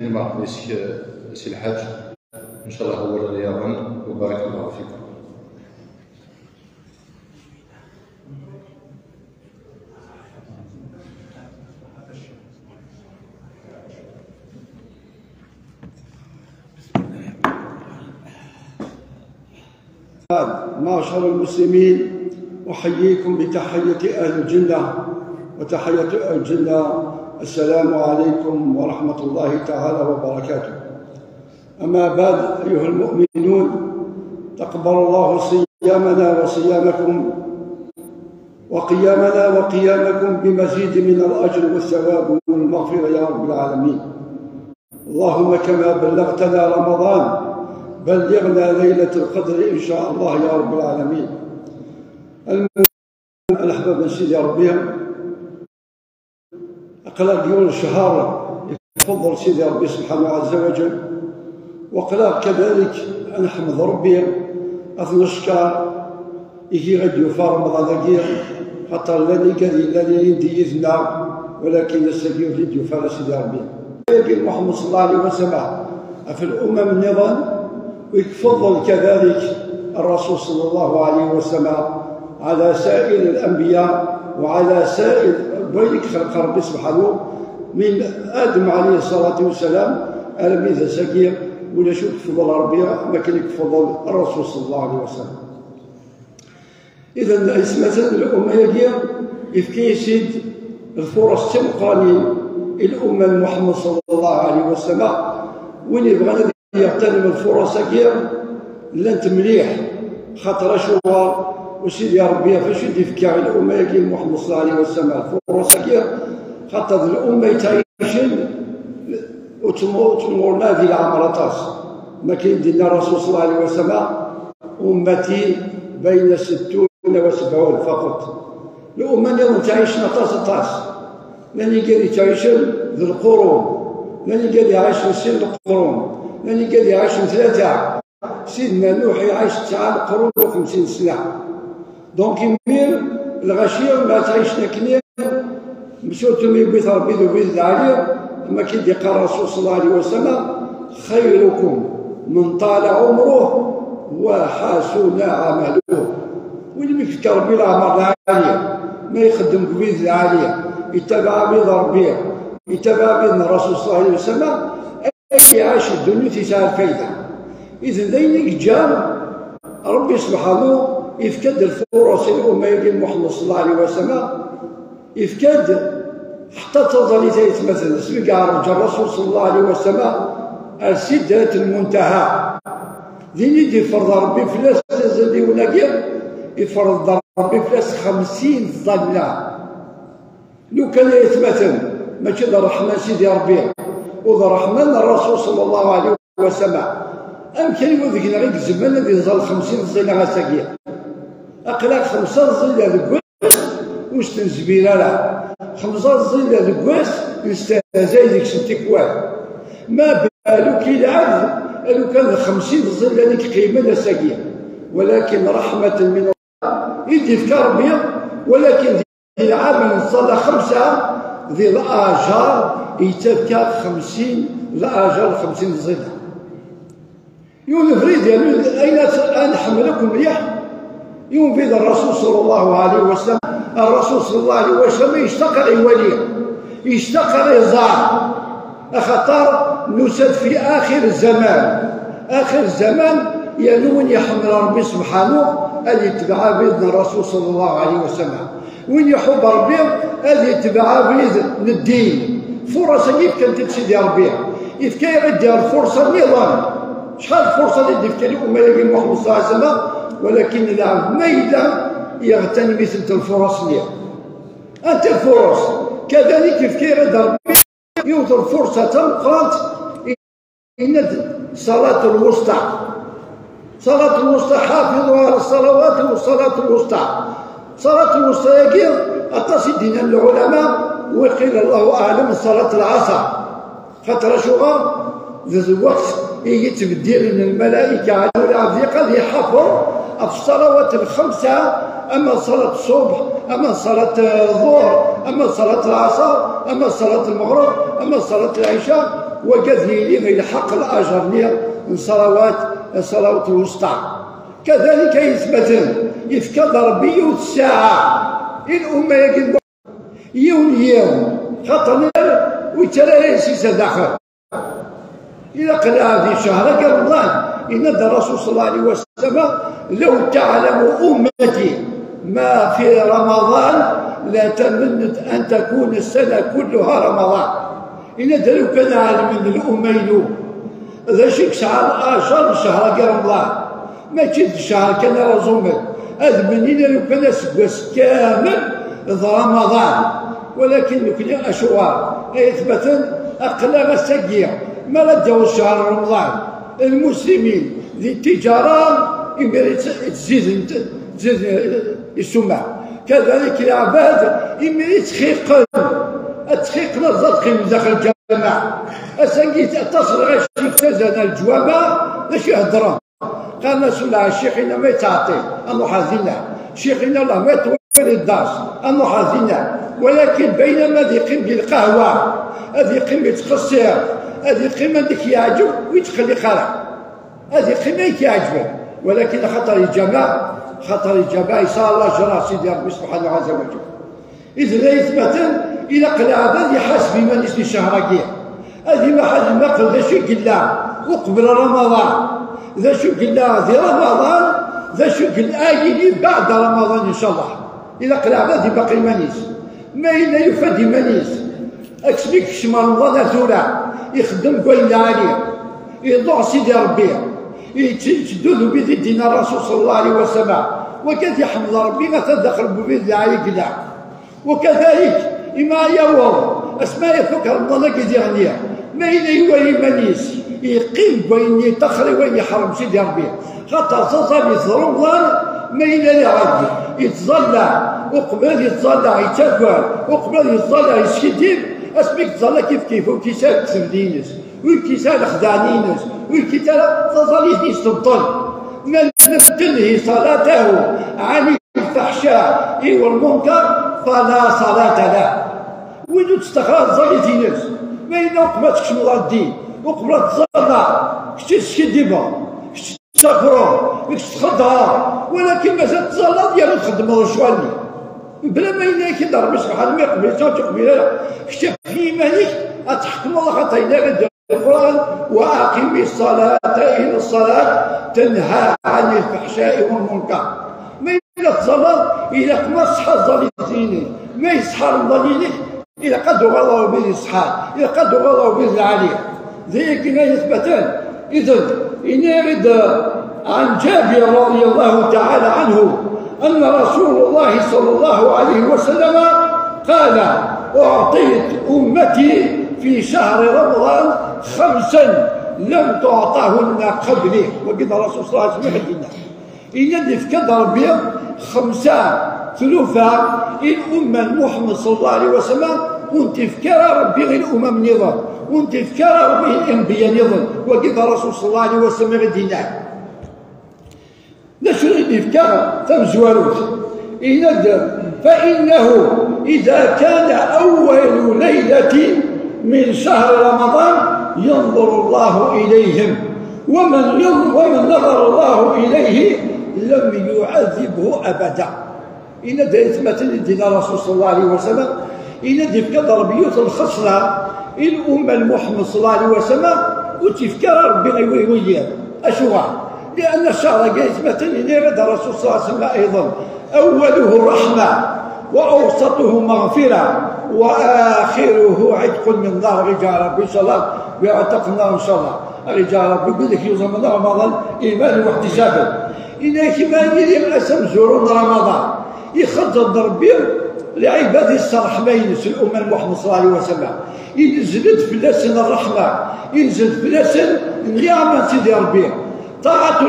مرحبا بك سي الحاج، ان شاء الله هو رياضا وبارك الله فيكم. معشر المسلمين، أحييكم بتحية أهل الجنة، وتحية أهل الجنة السلام عليكم ورحمة الله تعالى وبركاته. أما بعد، أيها المؤمنون، تقبل الله صيامنا وصيامكم وقيامنا وقيامكم بمزيد من الأجر والثواب والمغفرة يا رب العالمين. اللهم كما بلغتنا رمضان بلغنا ليلة القدر إن شاء الله يا رب العالمين. الأحباب من سيدي ربي، أقلال ديال الشهر يفضل سيدي ربي سبحانه عز وجل، وقلال كذلك نحمد ربي أثنى الشكر يجي غادي يوفى رمضان كير خاطر لا يدي يذنا، ولكن السبيل اللي يوفى سيدي ربي. يقول محمد صلى الله عليه وسلم في الأمم النظام، ويفضل كذلك الرسول صلى الله عليه وسلم على سائر الأنبياء وعلى سائر بينك خلق ربي سبحانه من آدم عليه الصلاة والسلام على ميزة سكير ولا شو تفضل ربي ما كان يفضل الرسول صلى الله عليه وسلم. إذا اسمة الأمة يجي يفكي سيد الفرص تمقاني الأمة محمد صلى الله عليه وسلم، وين يبغى يغتنم الفرص كير لانت مليح خاطر شوار وسيدي ربي فاش يفكي على الأمة يجي محمد صلى الله عليه وسلم الفرص كير خاطر الأمة يتعيشن وتمور هذه العمرات ما كاين دينا الرسول صلى الله عليه وسلم أمتي بين 60 و70 فقط. الأمة اللي تعيش طاس لاني قال تعيش ذي القرون، لاني قال يعيش سن القرون، لاني قال يعيش 3. سيدنا نوح يعيش 9 قرون و50 سنة. دونك يمير الغشية ما تعيشنا كنير بسورة ميبيث ربي ذو بيث العالية ما كيدي قال الرسول صلى الله عليه وسلم خيركم من طال عمره وحسن عمله. وين يفكر ربي الأعمار العالية ما يخدم بيث العالية يتبع بيض ربي يتبع بيض الرسول صلى الله عليه وسلم يعيش الدنيا تسعى الفايدة. إذن ذينك جام ربي سبحانه يفكد الفرص الأمة يقول محمد صلى الله عليه وسلم يفكد حتى تظل مثلا سبق عرج الرسول صلى الله عليه وسلم السدرة المنتهى ذين يدي فرض ربي فلاس زادي ونقير يفرض ربي فلاس 50 ظلة. لو كان يتمثل ماشي ذا الرحمن سيدي ربي وذا الرحمن الرسول صلى الله عليه وسلم أمكن وذكنا غير الزمان الذي ظل 50 ظلة غساقية أقلق 5 ظلة ذكواس واش تنزبيرا لا 5 ظلة ذكواس يستهزا ديك سنتكوال ما بالو كي العبد لو كان 50 ظلة ديك قيمة غساقية، ولكن رحمة من الله يدي فكار بيض، ولكن العام صلى 5 ذي الآجار يتبكى 50 الآجار 50 ظلة. يقول فريد أين نحملكم ريح؟ يوم في الرسول صلى الله عليه وسلم الرسول صلى الله عليه وسلم يشتقر وليه يشتقر يزار خطر نسد في آخر الزمان. آخر الزمان يلون يحمل ربي سبحانه اللي يتبع بإذن الرسول صلى الله عليه وسلم، وين يحب ربي اللي يتبع بإذن الدين. فرصة كيف كانت تسيدي ربي إذ كان يعدي الفرصة النظام شحال الفرصة اللي يدفك الأمة يقول محمد صلى الله عليه وسلم، ولكن العبد ميدا يغتنم مثل الفرص ليه. أنت الفرص كذلك كيف كيرد ربي يوصل فرصة قرأت إن صلاة الوسطى صلاة الوسطى حافظوا على الصلوات والصلاة الوسطى. صلاة الوسطى يقول أتصدنا العلماء وقيل الله أعلم صلاة العصر فترة شغل ذي الوقت يتبدل من الملائكة على العبد قد يحفظ في الصلوات ال5، أما صلاة الصبح، أما صلاة الظهر، أما صلاة العصر، أما صلاة المغرب، أما صلاة العشاء، وقد يلي يلحق الأجر من صلوات الوسطى. كذلك يثبت يفكر ربي الساعة الأمة يقول يوم خاطر ويترى يسيس داخل إذا قلع في شهر رمضان إن الرسول صلى الله عليه وسلم لو تعلم أمتي ما في رمضان لا تمنت أن تكون السنة كلها رمضان. إن لو كان عالم من الأمة إذا شك شهر شهر رمضان ما تشد الشهر كان رزومه هذا منين لو كان سبس كامل رمضان. ولكن لو كان أشوار يثبت أقل مساقية ما ردوا الشهر رمضان المسلمين ذي التجارة تزيد السمع. كذلك العباد تخيق نظر من داخل الجامع أسنجي تصل غير تزن الجوامع باش يهضرون. قال سمع الشيخنا ما يتعطي أنو حزينة شيخنا الله ما يطول الدرس أنو حزينة. ولكن بينما ذي قيم بالقهوة هذه قيم يتقصر هذه قيمة ديك يعجب ويتخلي خلع هذه قيمة يعجبك. ولكن خطر الجماع يسال الله جرى سيدي ربي سبحانه عز وجل. إذا لا يثبت إلى قلع هذه حسب من اسم الشهرقية هذه ما حد النقل ذا شو قلنا وقبل رمضان ذا شو قلنا ذي رمضان ذا شو قلنا بعد رمضان إن شاء الله. إلى قلع هذه باقي منيس ما إلا يفدي منيس أكسبيك شمال رمضان ثورة يخدم قوينا عليه يضع سيدي ربي يتدود بذي دين الرسول صلى الله عليه وسلم وكذا يحمد ربي ما تدخل بذي عليه قلع. وكذلك إما يوم أسماء فكر الله كذي غنية ما إلا يولي منيس يقيم وين تخري وين يحرم سيدي ربي خاطر تصابي في رمضان ما إلا يعدي يتظلع وقبل يتظلع يتكبر وقبل يتظلع يسكتيب اسمك تظل كيف وكيسال تسردينس والكيسال خدانينس والكيسال تظل يستبطل من لم تنهي صلاته عن الفحشاء والمنكر فلا صلاة له. وين تستخرج ظليتينس ما إلا وقبلتكش من الدين وقبل تظلع كشتي تسكديبا كشتي تسافرون كشتي تخدها ولكن مازال تظلع ديالو تخدم شوالي بلا ما يناك ربي سبحانه ما يقبل تقبل كشتي إيمانك أتحكم الله خاطر إلا القرآن وأقم الصلاة إن الصلاة تنهى عن الفحشاء والمنكر. ما إلا تصلى إلا ما صحى الظالمين ما يصحى الظالمين إلا قدوا الله به الصحة إلا قدوا الله به العلي ذيك ما يثبتان. إذن إن يرد عن جابر رضي الله تعالى عنه أن رسول الله صلى الله عليه وسلم قال أعطيت أمتي في شهر رمضان 5 لم تعطهن قبلي. وقد الرسول صلى الله عليه وسلم قلنا إن اللي فكر ربي 5 ثلثة الأمة محمد صلى الله عليه وسلم وانت فكر ربي الأمم نظام وانت فكر ربي الأنبياء نظام. وقد الرسول صلى الله عليه وسلم قلنا نشر اللي فكر تمزوروت فإنه إذا كان أول ليلة من شهر رمضان ينظر الله إليهم ومن نظر الله إليه لم يعذبه أبدا. إن إثبات دين الرسول صلى الله عليه وسلم إن تفكر ربيوت الخصلة الأمة المحمد صلى الله عليه وسلم وتفكر ربي وياه أشوى لأن الشهر قال إثبات دين الرسول صلى الله عليه وسلم أيضا أوله رحمة وأوسطه مغفرة وآخره عتق من النار. رجال ربي إن شاء الله بيعتقنا إن شاء الله رجال ربي يقول لك يوزن من رمضان إيمان واحتسابا. إنك ما يلي أسم زورون رمضان يخضر ربي لعباد الصرحمين في الأمة محمد صلى الله عليه وسلم ينزلت فلسن الرحمة ينزل فلسن النعمة سيدي ربي طاعة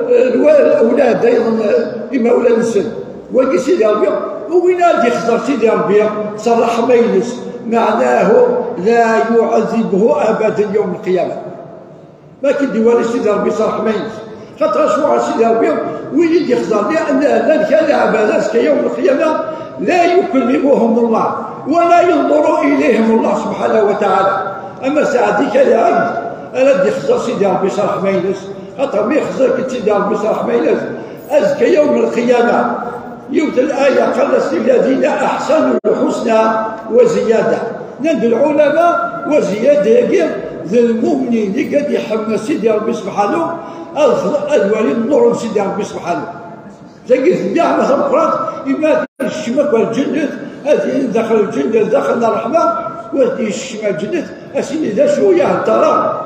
الأولاد أيضا لمولى السن وقي سيدي ربي وين غادي يخسر سيدي ربي صرح ميلس معناه لا يعذبه ابدا يوم القيامه. ما كيدير سيدي ربي صرح ميلس خاطر شو سيدي ربي وين يخسر لان كان عبادات يوم القيامه لا يكلمهم الله ولا ينظر اليهم الله سبحانه وتعالى. اما ساعه ديك العبد الا دي خزر سيدي ربي شرح ميلس خاطر مي خزرك سيدي ربي شرح ميلس ازكى يوم القيامه يوت الآية قال الذين أحسنوا الحسنى وزيادة نند العلماء وزيادة ذي المؤمنين اللي قد يحمى سيدي ربي سبحانه الولي النور سيدي ربي سبحانه تلقيت الدعم مثلا القرآن إما الشمك والجنة هذه دخل الجنة دخلنا الرحمة وهذه الشمك الجنة أسيني ذا شوية ترى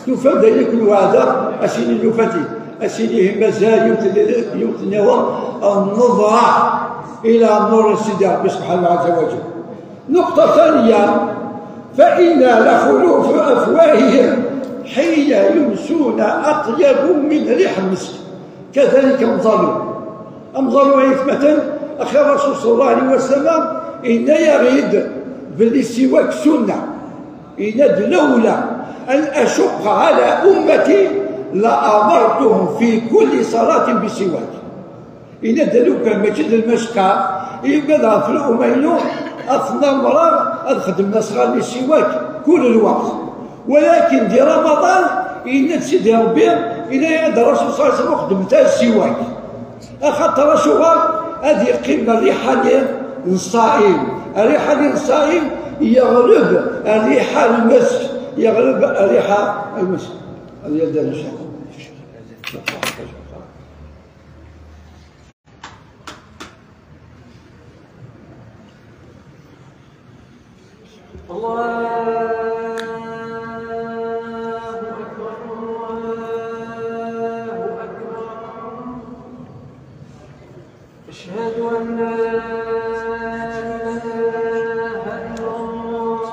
تفاد يكون هذا أسيني نفتي أسيني مازال يتنوى النظرة إلى نور سيدي ربي سبحانه عز وجل. نقطة ثانية فإن لخلوف أفواههم حين يمسون أطيب من ريح المسك كذلك أمظلوا مثلا أخي الرسول صلى الله عليه وسلم إن يريد بالاستواك سنة إن لولا أن أشق على أمتي لأمرتهم في كل صلاة بسواك إن دلوك المجد المشقى يبدا في الأمينو أثنى مرة أخدم نصغر للسواك كل الوقت ولكن دي رمضان إن سيدي ربي إن يد الرسول صلى الله عليه وسلم خدم تاع السواك أخطر شغل هذه قيمة الريحة للصائم الريحة للصائم يغلب الريحة المسك يغلب الريحة المسك هذه يدنا إن شاء الله. أشهد أن لا إله إلا الله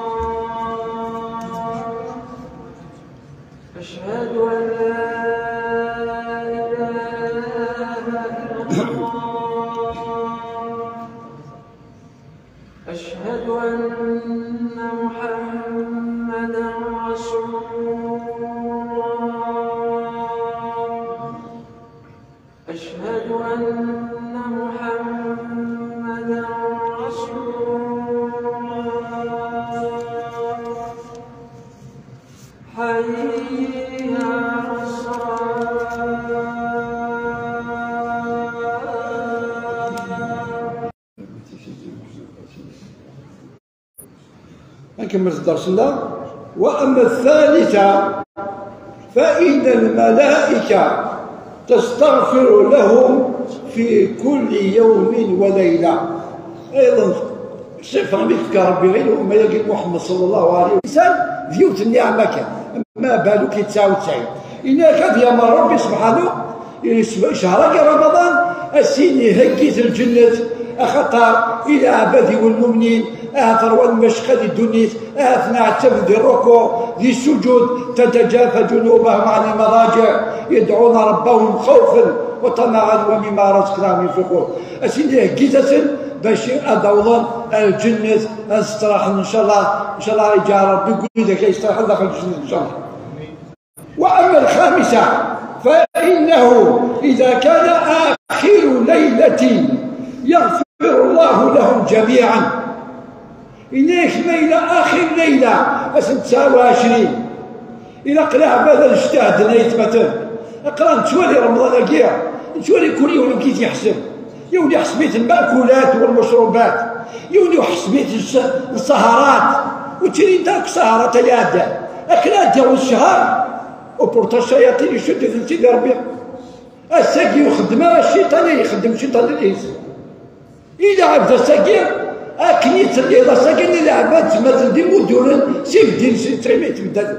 أشهد أن لا إله إلا الله أشهد أن محمدا رسول الله أشهد أن محمدا رسول الله حي على الصلاة. نكمل درسنا. وأما الثالثة فإن الملائكة تستغفر لهم في كل يوم وليلة. أيضا صفة مثل ربي غير وما يلقى محمد صلى الله عليه وسلم ذيوت النعمة كان ما بالك 99 إنك يا ما ربي سبحانه شهر رمضان السين هكيت الجنة أخطر إلى عبادي والمؤمنين أثر والمشقة الدنيا أثناء التبذ الركوع ذي السجود تتجافى جنوبهم عن المضاجع يدعون ربهم خوفا وطمعا ومما رزقناهم ينفقون أسيدي هكيتة باش أدوضا الجنة نستراح إن شاء الله يجعل ربي يقول لك يستراح داخل الجنة إن شاء الله. وأما الخامسة فإنه إذا كان آخر ليلة يغفر الله لهم جميعا. إنك إلى آخر ليلة بس 29 إلى قلع هذا الاجتهاد نيت مثلا أقرأ تشوالي رمضان الجيع تشوالي كل يوم كي يحسب يولي حسبيت المأكولات والمشروبات يولي حسبيت السهرات وتشري داك سهرات يادا أكلات ديال الشهر وبورتا الشياطين يشد في سيدي ربي الساقي يخدم الشيطان يخدم شيطان الإنس إذا عبد الساقي أكنيت إذا ساقي إذا عبد مثل دي مدن سيف دين سيتريمي تبدل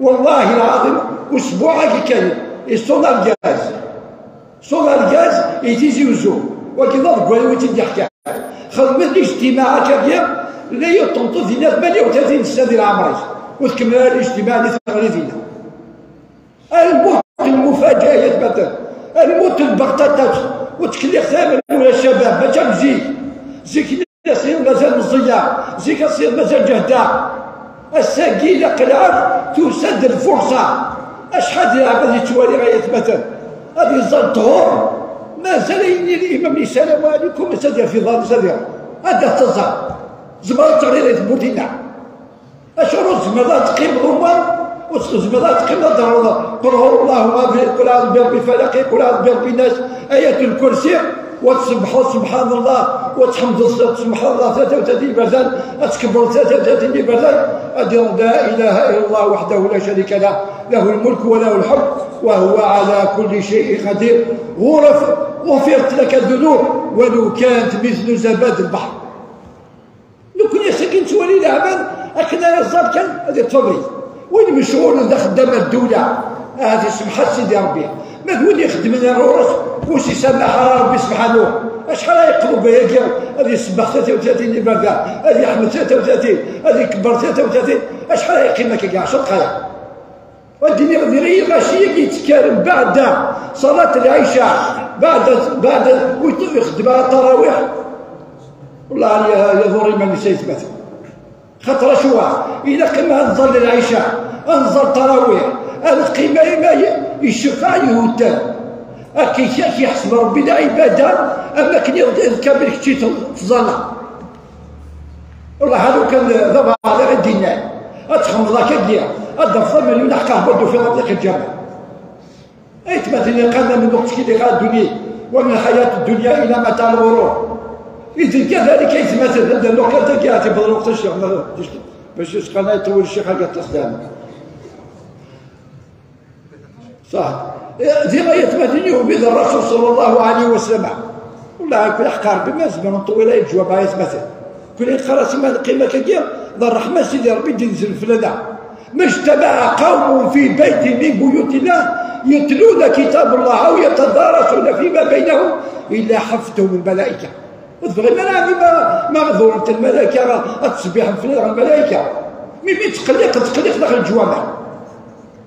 والله العظيم أسبوعك كان السولار جاز سولار جاز يتيزي وزو وكذا تقول وتدي حكاية خدمت الاجتماع كبير لا يطنطو في ناس 38 سنة ديال العمريس وتكمل الاجتماع اللي ثمانين الموت المفاجأة يتبدل الموت البغتاتات وتكلي ثامن ولا الشباب ما جاب زيك يصير مازال مزيع زيك يصير مازال جهدا الساقية قلعت تسد الفرصة أشحال يلعب هذه التوالي غيتبدل هذه الظهور مازال يني الإمام السلام عليكم سادير في ظهر سادير هذا التزار زمر التغرير يتبوتينا اشهر زمضة تقيم الرومان وزمضة تقيم الضرورة. قل هو الله قل اعوذ برب الفلق قل اعوذ برب الناس آية الكرسي وتسبحوا سبحان الله وتحمدوا سبحان الله 33 بردان تكبروا 33 بردان أدير لا إله إلا الله وحده لا شريك له له الملك وله الحمد وهو على كل شيء قدير. غفرت لك الذنوب ولو كانت مثل زباد البحر. لو كنا ساكن سوالي لعبان أكنا الزاب كان هذه تفضلي وين مشغول دا خدام الدولة هذه سمحت سيدي ربي ما وين يخدم لنا الرؤوس واش يسمحها ربي سبحانه شحال يقلب بها كاع هذه سبح 33 اللي بردا هذه احمد 33 هذه كبر 33 شحال يقيمك كاع 10 دقائق والدنيا غير غاشيه كيتكارم بعد صلاه العشاء بعد يخدم على التراويح. والله يضر من سيثبت خاطر شو الا قيمه نظل العشاء انظر التراويح القيمه ما يشفع يهتم كيحسب ربي لا عباده اما كان يذكر بك شي تظلم. والله هذا كان ضبع على الدين اتخم الله كدير الضفر من ينحقه برضو في طريق الجامع اي تمثل قالنا من وقت كي غاد الدنيا ومن الحياه الدنيا الى متاع الغرور. إذا كذلك يتمثل عند الوقت كاتب بدل وقت الشيخ باش قال يطول الشيخ حق التصدام صح ديما يتمثل بين الرسول صلى الله عليه وسلم. والله كل حقار بما زمان طويله يجواب يتمثل كل يقرا سما القيمه كدير ذا الرحمن سيدي ربي ينزل في لنا ما اجتمع قوم في بيت من بيوت الله يتلون كتاب الله او يتدارسون فيما بينهم الا حفتهم الملائكه. اذكر ما ضرورة الملائكة التسبيح في الملائكة مين تقلق داخل الجوامع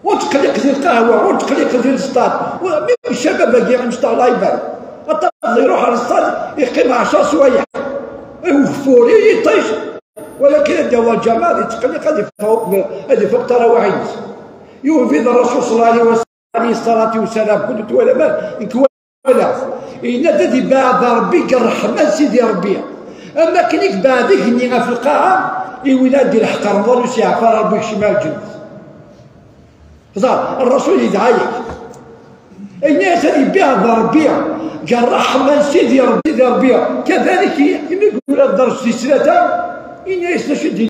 وتقلق في القهوة وتقلق في السطاد ومين الشباب باقي مشطع الله يبان الطفل يروح على السطاد يقيم 10 سوايع يوقفوا يطيش ولكن الدواء الجمال يتقلق هذه فوق تراويح الناس يوفي الرسول صلى الله عليه الصلاة والسلام كنت ولا ما إن تدي بعد ربك الرحمن سيدي ربي أما كنيك بعدك إني في القاعة ولادي الحق رمضان وسيعفى ربك شمال الجنة فضل الرسول يدعيك الناس اللي بعد ربي قال الرحمن سيدي ربي كذلك كما يقول الدرس في سنة إن يستشد